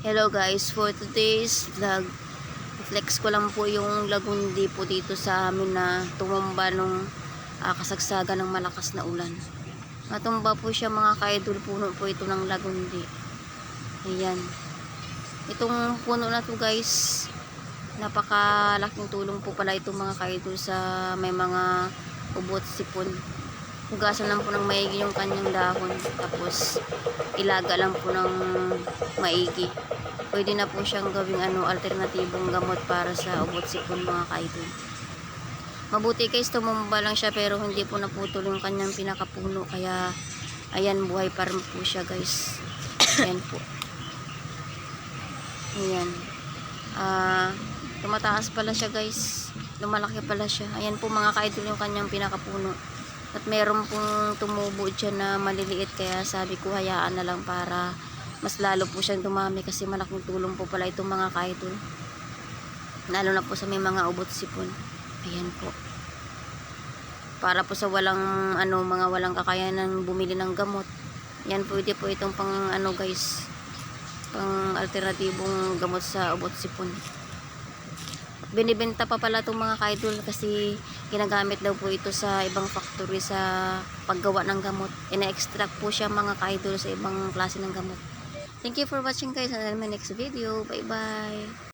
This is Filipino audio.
Hello guys, for today's vlog, flex ko lang po yung lagundi po dito sa amin na tumumba nung kasagsagan ng malakas na ulan. Natumba po siya mga ka-idol, puno po ito ng lagundi. Ayan. Itong puno na to guys, napakalaking tulong po pala itong mga ka-idol sa may mga ubot, sipon. Hugasan lang po ng maigi yung kanyang dahon, tapos ilaga lang po ng maigi. Pwede na po siyang gawing alternatibong gamot para sa ubot sipon mga ka-idol. Mabuti guys, tumumba lang siya pero hindi po naputol yung kanyang pinakapuno, kaya ayan, buhay pa rin po siya guys. Ayan po. Ayan. Tumataas pala siya guys. Lumalaki pala siya. Ayan po mga ka-idol yung kanyang pinakapuno. At meron pong tumubo dyan na maliliit, kaya sabi ko hayaan na lang para mas lalo po siyang dumami, kasi malaking tulong po pala itong mga ka-idol. Lalo na po sa may mga ubot sipon. Ayan po. Para po sa walang mga walang kakayanan bumili ng gamot. Yan, pwede po itong pang guys, pang alternatibong gamot sa ubot sipon. Binibenta pa pala itong mga ka-idol kasi ginagamit daw po ito sa ibang factory sa paggawa ng gamot. Ina-extract po siya mga ka-idol sa ibang klase ng gamot. Thank you for watching guys, until my next video. Bye bye.